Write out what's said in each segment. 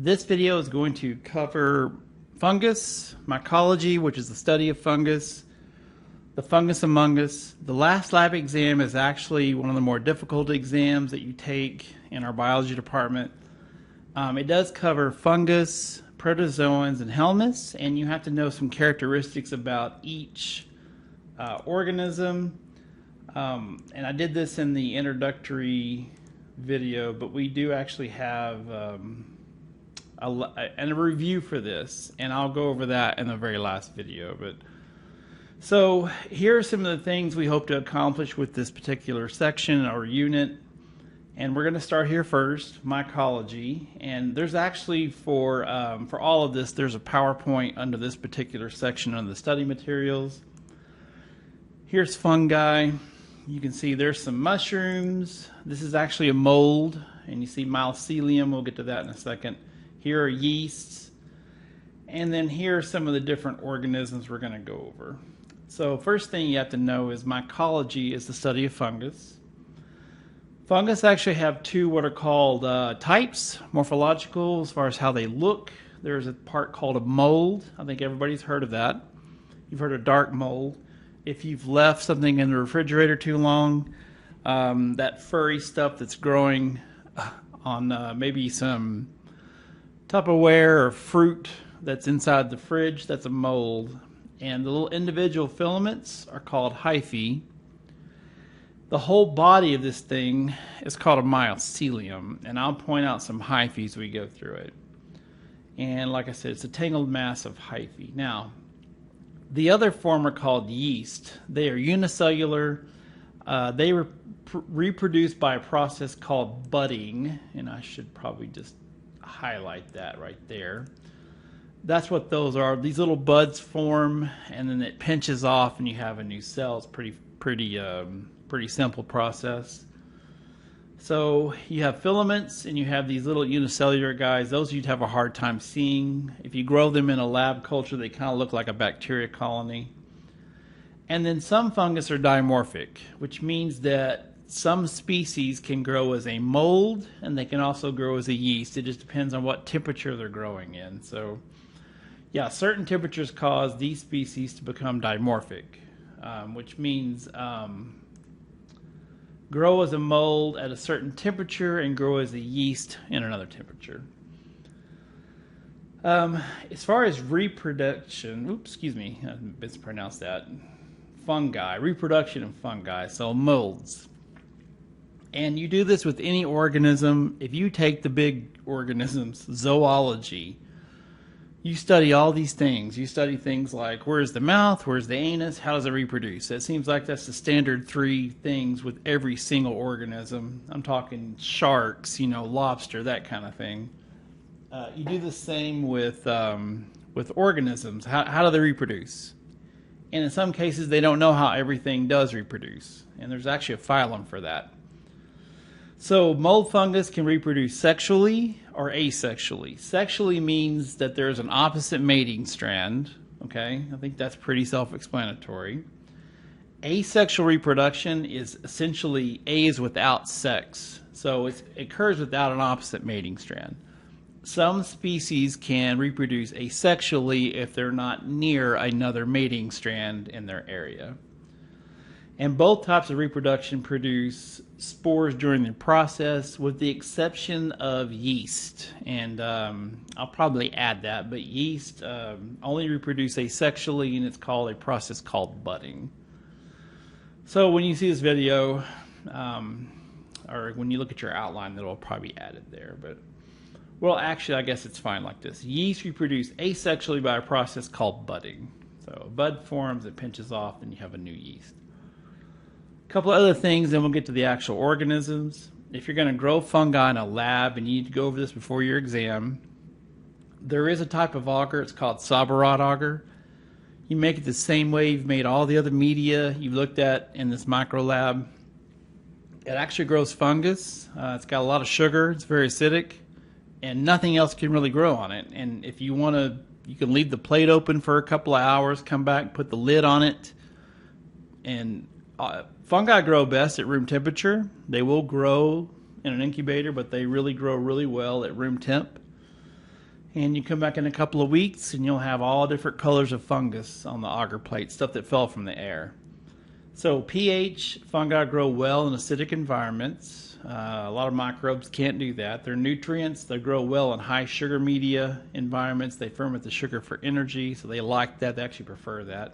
This video is going to cover fungus, mycology, which is the study of fungus, the fungus among us. The last lab exam is actually one of the more difficult exams that you take in our biology department. It does cover fungus, protozoans, and helminths, and you have to know some characteristics about each organism. And I did this in the introductory video, but we do actually have a review for this, and I'll go over that in the very last video. But so here are some of the things we hope to accomplish with this particular section or unit. And we're going to start here first, mycology. And there's actually, for all of this, there's a PowerPoint under this particular section on the study materials. Here's fungi. You can see there's some mushrooms. This is actually a mold, and you see Mycelium. We'll get to that in a second. Here are yeasts. And then here are some of the different organisms we're going to go over. So first thing you have to know is mycology is the study of fungus. Fungus actually have two what are called types, morphological, as far as how they look. There's a part called a mold. I think everybody's heard of that. You've heard of dark mold. If you've left something in the refrigerator too long, that furry stuff that's growing on maybe some Tupperware or fruit that's inside the fridge, that's a mold. And the little individual filaments are called hyphae. The whole body of this thing is called a mycelium, and I'll point out some hyphae as we go through it. And like I said, it's a tangled mass of hyphae. Now, the other form are called yeast. They are unicellular. They reproduce by a process called budding, and I should probably just highlight that right there. That's what those are. These little buds form, and then it pinches off, and you have a new cell. It's pretty simple process. So you have filaments, and you have these little unicellular guys. Those you'd have a hard time seeing. If you grow them in a lab culture, they kind of look like a bacteria colony. And then some fungus are dimorphic, which means that some species can grow as a mold, and they can also grow as a yeast. It just depends on what temperature they're growing in. So yeah, certain temperatures cause these species to become dimorphic, which means grow as a mold at a certain temperature and grow as a yeast in another temperature. As far as reproduction, I mispronounced that. Fungi, reproduction of fungi, so molds. And you do this with any organism. If you take the big organisms, zoology, you study all these things. You study things like where's the mouth, where's the anus, how does it reproduce? It seems like that's the standard three things with every single organism. I'm talking sharks, lobster, that kind of thing. You do the same with organisms. How do they reproduce? And in some cases, they don't know how everything does reproduce. And there's actually a phylum for that. So mold fungus can reproduce sexually or asexually. Sexually means that there's an opposite mating strand. Okay, I think that's pretty self-explanatory. Asexual reproduction is essentially A is without sex. So it occurs without an opposite mating strand. Some species can reproduce asexually if they're not near another mating strand in their area. And both types of reproduction produce spores during the process, with the exception of yeast. And I'll probably add that, but yeast only reproduce asexually, and it's called a process called budding. So when you see this video, or when you look at your outline, it'll probably be added there. But well, actually, I guess it's fine like this. Yeast reproduce asexually by a process called budding. So a bud forms, it pinches off, and you have a new yeast. A couple of other things, then we'll get to the actual organisms. If you're going to grow fungi in a lab, and you need to go over this before your exam, there is a type of auger. It's called Sabarod Auger. You make it the same way you've made all the other media you've looked at in this micro lab. It actually grows fungus. It's got a lot of sugar. It's very acidic, and nothing else can really grow on it. And if you want to, you can leave the plate open for a couple of hours, come back, put the lid on it, and fungi grow best at room temperature. They will grow in an incubator, but they really grow really well at room temp. And you come back in a couple of weeks and you'll have all different colors of fungus on the auger plate, stuff that fell from the air. So pH, fungi grow well in acidic environments. A lot of microbes can't do that. They're nutrients. They grow well in high sugar media environments. They ferment the sugar for energy, so they like that. They actually prefer that.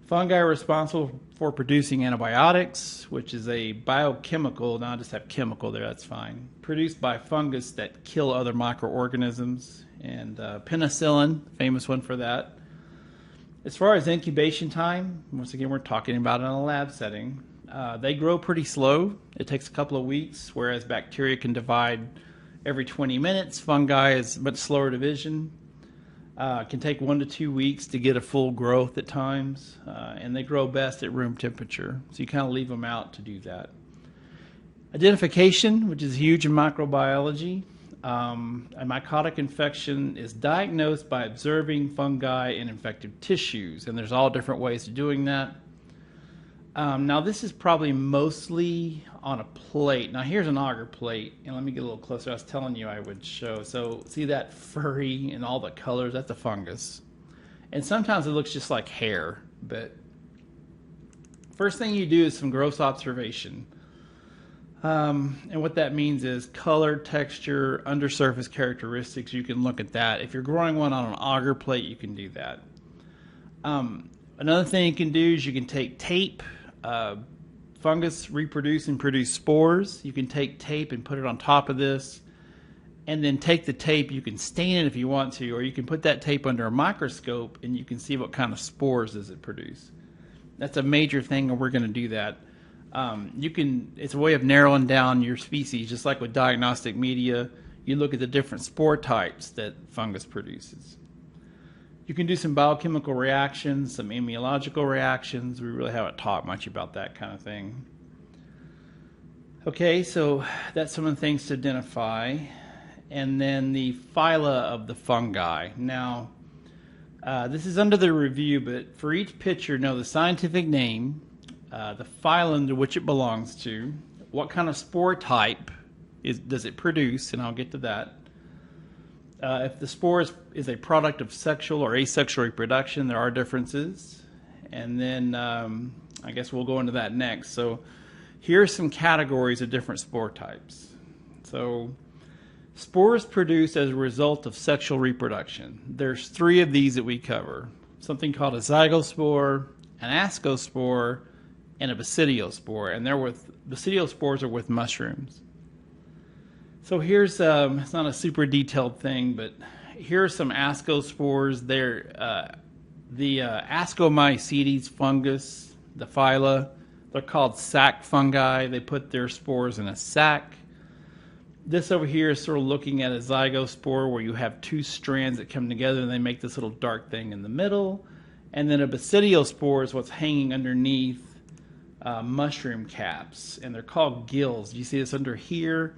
Fungi are responsible for producing antibiotics, which is a biochemical, now I just have chemical there, that's fine, produced by fungus that kill other microorganisms. And penicillin, famous one for that. As far as incubation time, once again, we're talking about it in a lab setting. They grow pretty slow. It takes a couple of weeks, whereas bacteria can divide every 20 minutes. Fungi is much slower division. It can take 1 to 2 weeks to get a full growth at times, and they grow best at room temperature. So you kind of leave them out to do that. Identification, which is huge in microbiology. A mycotic infection is diagnosed by observing fungi in infected tissues, and there's all different ways of doing that. Now this is probably mostly on a plate. Now here's an auger plate, and let me get a little closer. I was telling you I would show. So see that furry and all the colors? That's a fungus. And sometimes it looks just like hair, but first thing you do is some gross observation. And what that means is color, texture, undersurface characteristics. You can look at that. If you're growing one on an auger plate, you can do that. Another thing you can do is you can take tape. Fungus reproduce and produce spores. You can take tape and put it on top of this, and then take the tape. You can stain it if you want to, or you can put that tape under a microscope and you can see what kind of spores does it produce. That's a major thing, and we're going to do that. It's a way of narrowing down your species, just like with diagnostic media. You look at the different spore types that fungus produces. You can do some biochemical reactions, some immunological reactions. We really haven't talked much about that kind of thing. Okay, so that's some of the things to identify. And then the phyla of the fungi. Now, this is under the review, but for each picture, know the scientific name, the phylum to which it belongs to, what kind of spore type does it produce, and I'll get to that. If the spore is a product of sexual or asexual reproduction, there are differences. And then I guess we'll go into that next. So here are some categories of different spore types. So spores produced as a result of sexual reproduction. There's 3 of these that we cover. Something called a zygospore, an Asco spore, and a Basidiospore. And Basidiospores are with mushrooms. So here's, it's not a super detailed thing, but here are some Asco spores. They're the Ascomycetes fungus, the phyla. They're called sac fungi. They put their spores in a sac. This over here is sort of looking at a zygospore where you have 2 strands that come together and they make this little dark thing in the middle. And then a Basidiospore is what's hanging underneath mushroom caps, and they're called gills. You see this under here?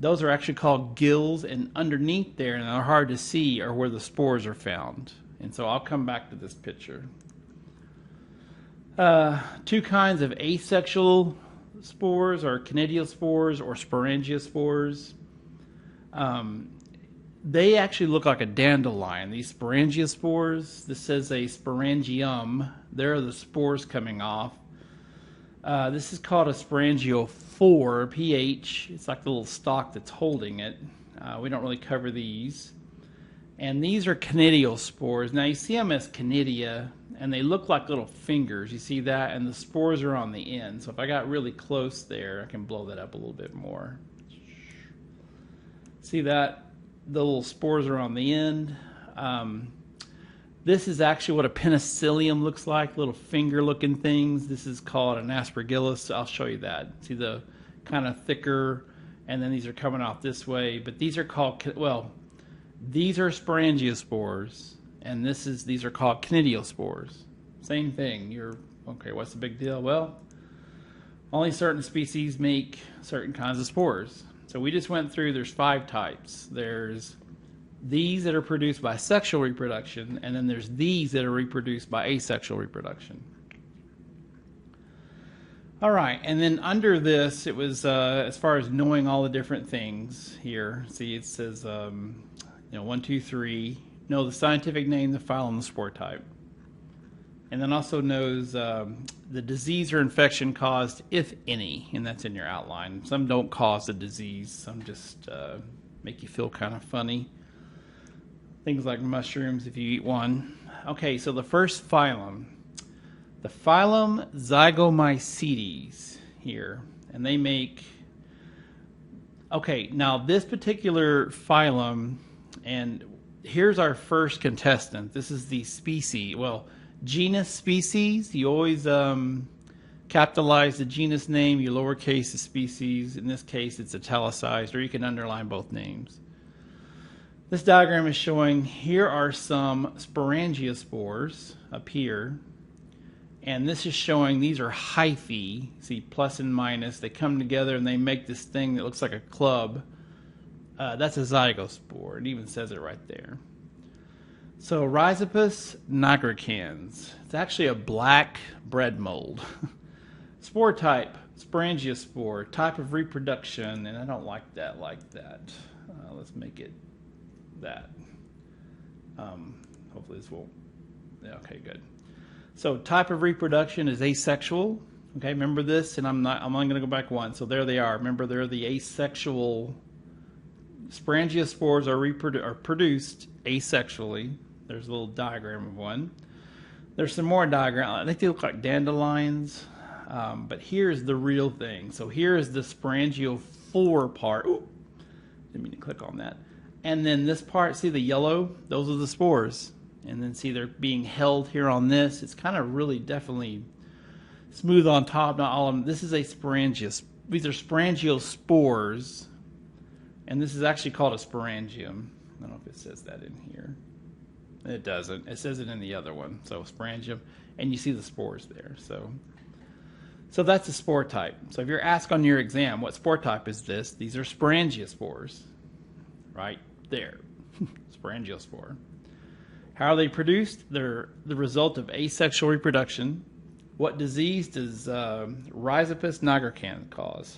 Those are actually called gills, and underneath there, and they're hard to see, are where the spores are found. And so I'll come back to this picture. 2 kinds of asexual spores are Canidiospores or Sporangia spores. They actually look like a dandelion. These Sporangia spores, this says a sporangium. There are the spores coming off. This is called a sporangiophore, pH. It's like the little stalk that's holding it. We don't really cover these. And these are Canidiospores. Now you see them as Canadia, and they look like little fingers. You see that? And the spores are on the end. So if I got really close there, I can blow that up a little bit more. See that? The little spores are on the end. This is actually what a penicillium looks like, little finger-looking things. This is called an aspergillus. I'll show you that. See the kind of thicker, and then these are coming off this way. But these are called, well, these are Sporangia spores, and these are called Canidiospores. Same thing. Okay, what's the big deal? Well, only certain species make certain kinds of spores. So we just went through, there's 5 types. There's these that are produced by sexual reproduction, and then there's these that are reproduced by asexual reproduction. All right, and then under this, it was as far as knowing all the different things here. See, it says 1, 2, 3. Know the scientific name, the phylum, the spore type. And then also knows the disease or infection caused, if any, and that's in your outline. Some don't cause the disease, some just make you feel kind of funny. Things like mushrooms if you eat one. Okay, so the first phylum. The phylum Zygomycetes here. And they make... Okay, now this particular phylum, and here's our first contestant. This is the species, well, genus species. You always capitalize the genus name, you lowercase the species. In this case, it's italicized, or you can underline both names. This diagram is showing here are some Sporangia spores up here. And this is showing these are hyphae. See, plus and minus. They come together and they make this thing that looks like a club. That's a zygospore. It even says it right there. So Rhizopus nigricans. It's actually a black bread mold. Spore type, Sporangia spore. Type of reproduction, and I don't like that. Let's make it that. Hopefully this won't. Yeah, okay, good. So type of reproduction is asexual. Okay, remember this, and I'm only going to go back one. So there they are. Remember, they're the asexual. Sporangia spores are produced asexually. There's a little diagram of one. There's some more diagrams. I think they look like dandelions, but here's the real thing. So here is the sporangiophore part. Ooh, didn't mean to click on that. And then this part, see the yellow? Those are the spores. And then see they're being held here on this. It's kind of really definitely smooth on top. Not all of them. This is a sporangia. These are sporangiospores. And this is actually called a sporangium. I don't know if it says that in here. It doesn't. It says it in the other one. So sporangium. And you see the spores there. So that's a spore type. So if you're asked on your exam, what spore type is this? These are sporangia spores. Right there. Sporangiospore. How are they produced? They're the result of asexual reproduction. What disease does Rhizopus nigricans cause?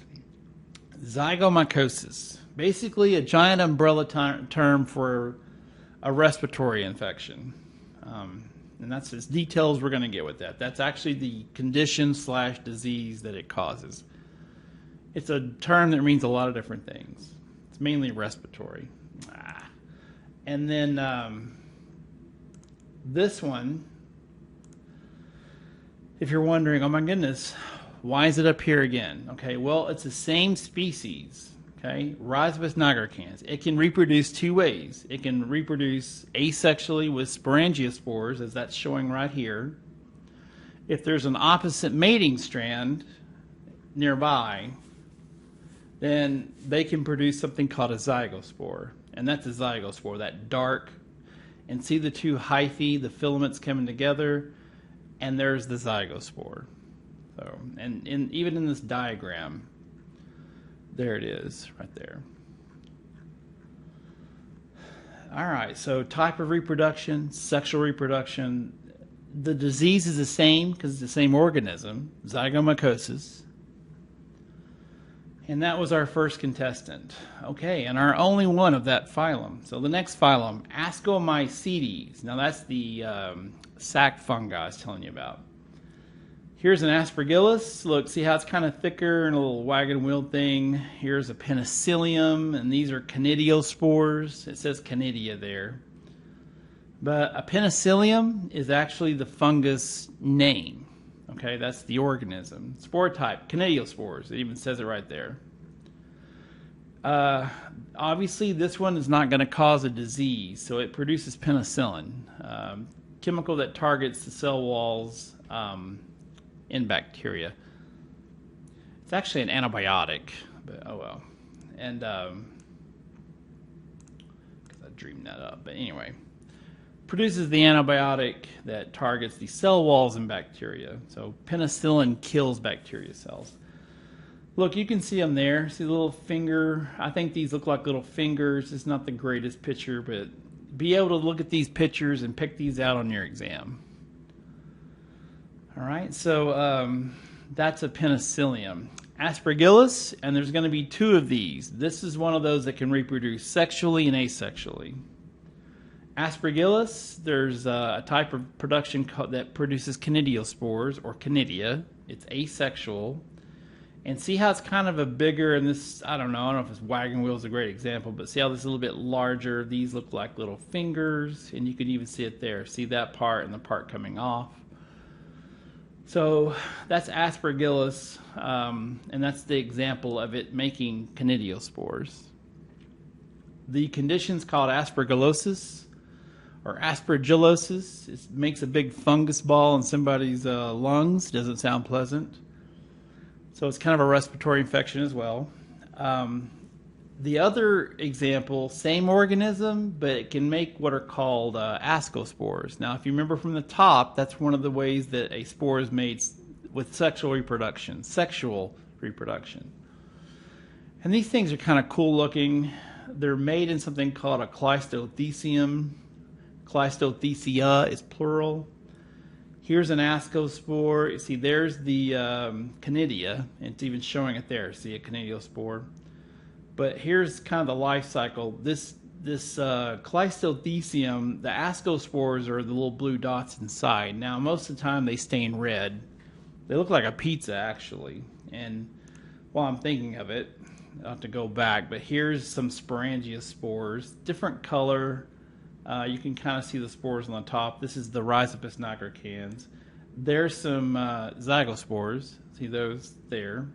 Zygomycosis. Basically a giant umbrella term for a respiratory infection. And that's as detailed as we're going to get with that. That's actually the condition / disease that it causes. It's a term that means a lot of different things. It's mainly respiratory. And then this one, if you're wondering, oh my goodness, why is it up here again? Okay, well, it's the same species. Okay, Rhizopus nigricans. It can reproduce two ways. It can reproduce asexually with sporangiospores, as that's showing right here. If there's an opposite mating strand nearby, then they can produce something called a zygospore. And that's a zygospore, that dark. And see the two hyphae, the filaments coming together, and there's the zygospore. So, and even in this diagram, there it is, right there. All right, so type of reproduction, sexual reproduction. The disease is the same because it's the same organism, zygomycosis. And that was our first contestant. Okay, and our only one of that phylum. So the next phylum, Ascomycetes. Now that's the sac fungi I was telling you about. Here's an Aspergillus. Look, see how it's kind of thicker and a little wagon wheel thing. Here's a Penicillium, and these are Canidiospores. It says Canadia there. But a Penicillium is actually the fungus name. Okay, that's the organism. Spore type, Canidiospores. It even says it right there. Obviously, this one is not going to cause a disease, so it produces penicillin, chemical that targets the cell walls in bacteria. It's actually an antibiotic, but oh well. And because I dreamed that up, but anyway. Produces the antibiotic that targets the cell walls in bacteria. So penicillin kills bacteria cells. Look, you can see them there. See the little finger? I think these look like little fingers. It's not the greatest picture, but be able to look at these pictures and pick these out on your exam. All right, so that's a Penicillium. Aspergillus, and there's going to be two of these. This is one of those that can reproduce sexually and asexually. Aspergillus, there's a type of production that produces Canadia spores, or Canadia. It's asexual. And see how it's kind of a bigger, and this, I don't know if this wagon wheel is a great example, but see how this is a little bit larger? These look like little fingers, and you can even see it there. See that part and the part coming off. So that's Aspergillus, and that's the example of it making Canadia spores. The condition's called aspergillosis, or aspergillosis. It makes a big fungus ball in somebody's lungs. Doesn't sound pleasant. So it's kind of a respiratory infection as well. The other example, same organism, but it can make what are called Asco spores. Now, if you remember from the top, that's one of the ways that a spore is made with sexual reproduction. And these things are kind of cool looking. They're made in something called a Kleist Elysium. Kleistothecia is plural. Here's an Asco spore. You see, there's the Canadia. It's even showing it there. See a Canadia spore. But here's kind of the life cycle. This Kleistothecium, the Asco spores are the little blue dots inside. Now, most of the time they stain red. They look like a pizza, actually. And while I'm thinking of it, I'll have to go back. But here's some Sporangia spores. Different color. You can kind of see the spores on the top. This is the Rhizopus nigricans. There's some zygospores. See those there.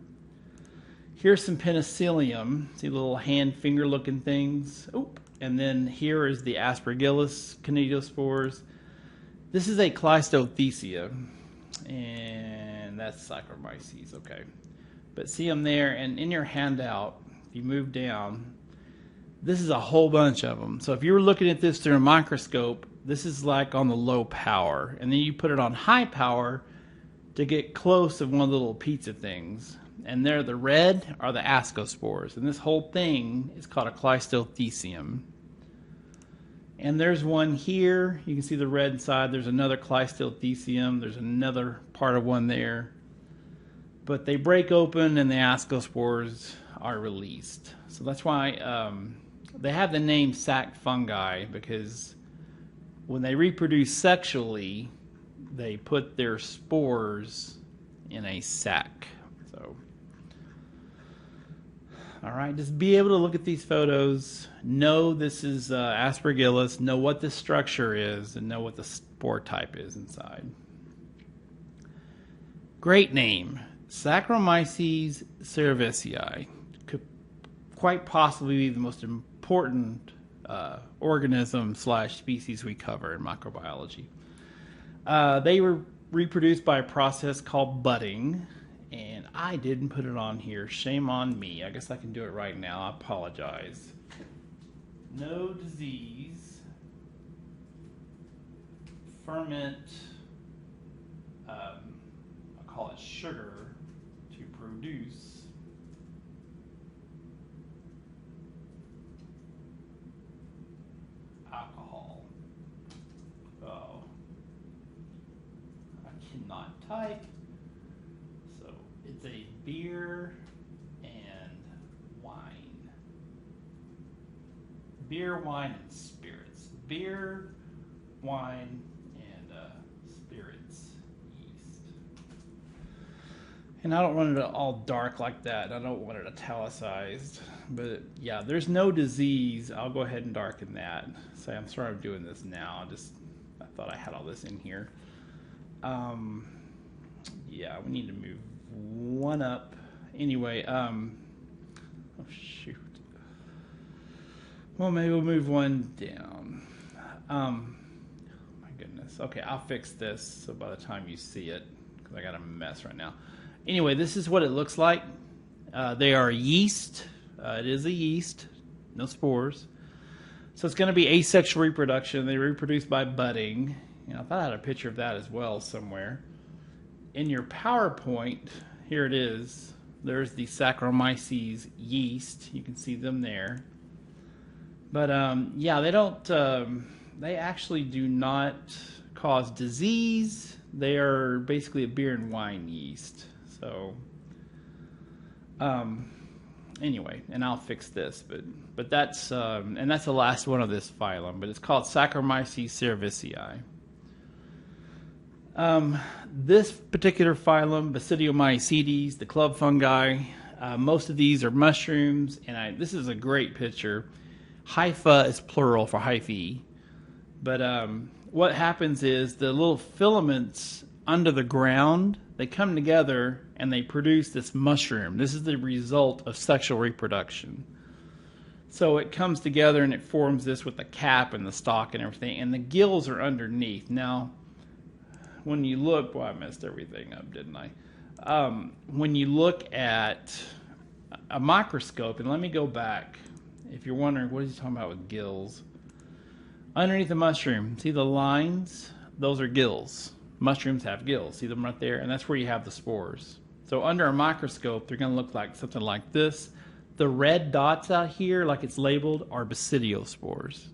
Here's some Penicillium. See the little hand finger looking things. Oop. And then here is the Aspergillus Canadia spores. This is a Kleistothecia. And that's Saccharomyces. Okay. But see them there. And in your handout, if you move down, this is a whole bunch of them. So if you were looking at this through a microscope, this is like on the low power. And then you put it on high power to get close to one of the little pizza things. And there, the red are the Asco spores. And this whole thing is called a Kleistothecium. And there's one here. You can see the red inside. There's another Kleistothecium. There's another part of one there. But they break open and the Asco spores are released. So that's why they have the name sac fungi, because when they reproduce sexually, they put their spores in a sac. So, all right, just be able to look at these photos, know this is Aspergillus, know what the structure is, and know what the spore type is inside. Great name, Saccharomyces Cerevisiae. Could quite possibly be the most important organism / species we cover in microbiology. They were reproduced by a process called budding, and I didn't put it on here. Shame on me. I guess I can do it right now. I apologize. No disease. Ferment. I'll call it sugar to produce alcohol. Oh, I cannot type. So it's a beer and wine. Beer, wine, and spirits. Beer, wine, and spirits yeast. And I don't want it all dark like that. I don't want it italicized. But yeah, there's no disease. I'll go ahead and darken that. So I'm sorry I'm doing this now. I thought I had all this in here. Yeah, we need to move one up. Anyway, oh shoot. Well, maybe we'll move one down. My goodness. Okay, I'll fix this so by the time you see it, because I got a mess right now. Anyway, this is what it looks like. They are yeast. It is a yeast, no spores. So it's going to be asexual reproduction. They reproduce by budding. You know, I thought I had a picture of that as well somewhere. In your PowerPoint, here it is. There's the Saccharomyces yeast. You can see them there. But yeah, they don't. They actually do not cause disease. They are basically a beer and wine yeast. So, anyway, and I'll fix this, but that's and that's the last one of this phylum, but it's called Saccharomyces Cerevisiae. This particular phylum, Basidiomycetes, the club fungi, most of these are mushrooms, and this is a great picture. Hypha is plural for hyphae, but what happens is the little filaments under the ground, they come together and they produce this mushroom. This is the result of sexual reproduction. So it comes together and it forms this with the cap and the stalk and everything, and the gills are underneath. Now, when you look, well, I messed everything up, didn't I? When you look at a microscope, and let me go back, if you're wondering, what is he talking about with gills? Underneath the mushroom, see the lines? Those are gills. Mushrooms have gills. See them right there? And that's where you have the spores. So under a microscope, they're going to look like something like this. The red dots out here, like it's labeled, are basidio-spores.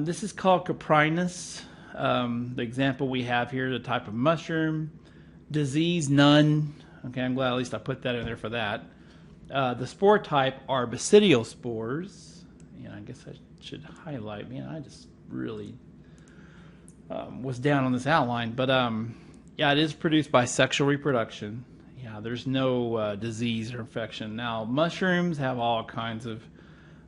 This is called Capri Anise. The example we have here, the type of mushroom. Disease, none. Okay, I'm glad at least I put that in there for that. The spore type are basidio-spores. And I guess I should highlight, man, I just really was down on this outline. But yeah, it is produced by sexual reproduction. Yeah, there's no disease or infection. Now, mushrooms have all kinds of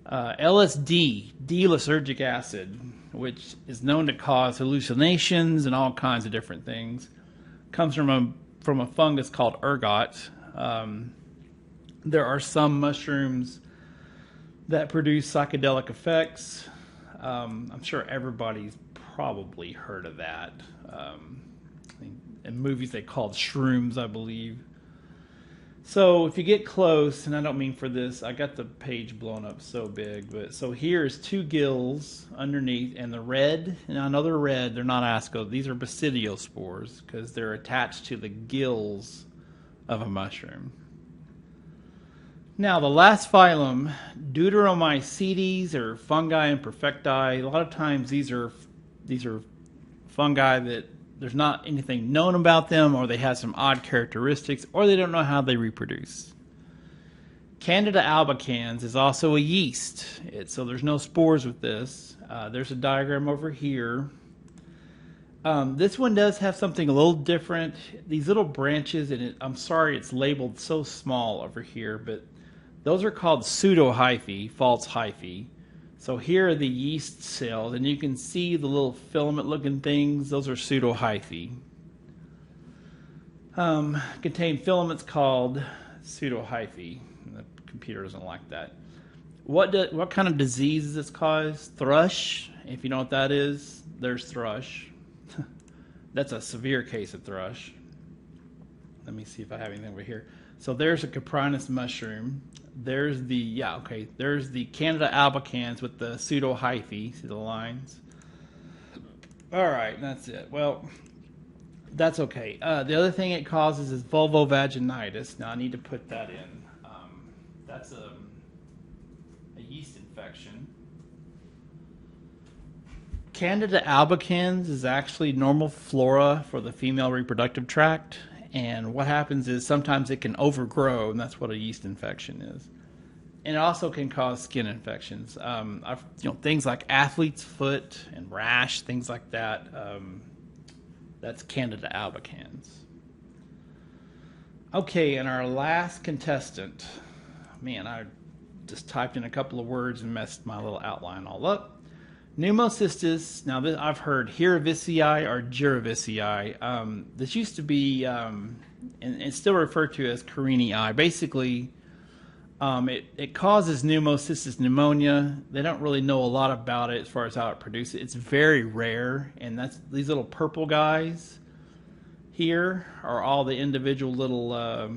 LSD, D-lysergic acid, which is known to cause hallucinations and all kinds of different things. Comes from a fungus called ergot. There are some mushrooms that produce psychedelic effects. I'm sure everybody's probably heard of that. In movies they called shrooms, I believe. So if you get close, and I don't mean for this, I got the page blown up so big, but so here's two gills underneath, and the red, and I know they're red, they're not Asco, these are basidio-spores because they're attached to the gills of a mushroom. Now the last phylum, Deuteromycetes, or fungi imperfecti. A lot of times these are fungi that there's not anything known about them, or they have some odd characteristics, or they don't know how they reproduce. Candida albicans is also a yeast, so there's no spores with this. There's a diagram over here. This one does have something a little different. These little branches, and I'm sorry it's labeled so small over here, but those are called pseudohyphae, false hyphae. So here are the yeast cells, and you can see the little filament-looking things. Those are pseudohyphae. Contain filaments called pseudohyphae. The computer doesn't like that. What kind of disease does this cause? Thrush. If you know what that is, there's thrush. That's a severe case of thrush. Let me see if I have anything over here. So there's a Capri Anise mushroom. There's the there's the Candida albicans with the pseudohyphae. See the lines? All right, that's it. Well, that's okay. The other thing it causes is vulvovaginitis. Now I need to put that in. That's a yeast infection. Candida albicans is actually normal flora for the female reproductive tract. And what happens is sometimes it can overgrow, and that's what a yeast infection is. And it also can cause skin infections. Things like athlete's foot and rash, things like that. That's Candida albicans. Okay, and our last contestant. Man, I just typed in a couple of words and messed my little outline all up. Pneumocystis, now this, I've heard Cerevisiae or Cerevisiae. This used to be, and it's still referred to as Carinii. Basically, it causes Pneumocystis Pneumonia. They don't really know a lot about it as far as how it produces it. It's very rare, and that's these little purple guys here are all the individual little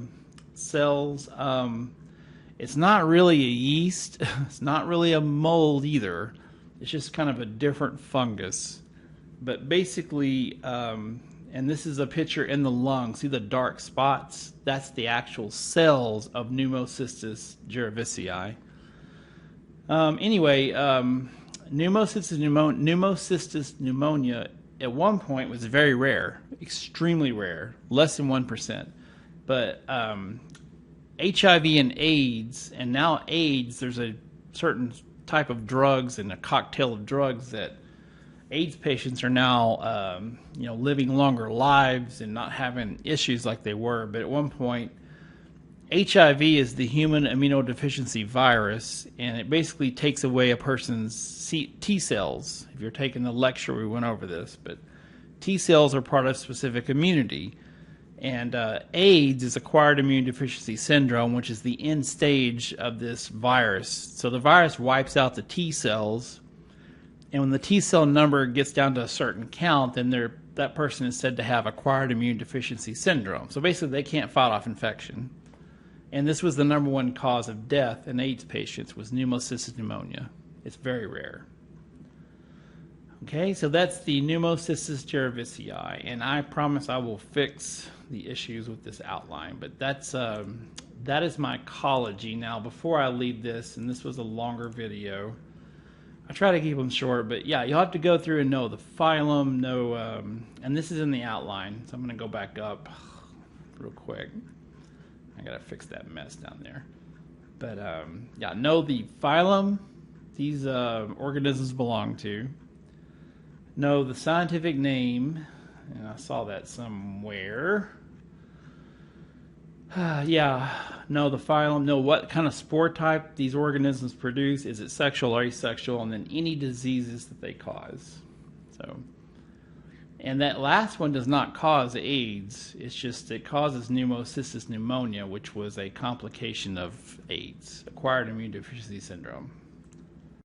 cells. It's not really a yeast. It's not really a mold either. It's just kind of a different fungus. But basically, and this is a picture in the lung. See the dark spots? That's the actual cells of Pneumocystis Cerevisiae. Pneumocystis pneumonia at one point was very rare, extremely rare, less than 1%. But HIV and AIDS, and now AIDS, there's a certain type of drugs and a cocktail of drugs that AIDS patients are now, living longer lives and not having issues like they were. But at one point, HIV is the human immunodeficiency virus, and it basically takes away a person's T cells. If you're taking the lecture, we went over this, but T cells are part of specific immunity. And AIDS is acquired immune deficiency syndrome, which is the end stage of this virus. So the virus wipes out the T cells, and when the T cell number gets down to a certain count, then that person is said to have acquired immune deficiency syndrome. So basically, they can't fight off infection. And this was the number one cause of death in AIDS patients, was Pneumocystis Pneumonia. It's very rare. Okay, so that's the Pneumocystis Cerevisiae, and I promise I will fix the issues with this outline. But that is mycology. Now, before I leave this, and this was a longer video, I try to keep them short, but yeah, you'll have to go through and know the phylum, and this is in the outline, so I'm going to go back up real quick. I got to fix that mess down there. But yeah, know the phylum these organisms belong to. Know the scientific name, and I saw that somewhere. Know the phylum, know what kind of spore type these organisms produce. Is it sexual or asexual? And then any diseases that they cause. And that last one does not cause AIDS. It's just it causes Pneumocystis Pneumonia, which was a complication of AIDS, acquired immune deficiency syndrome.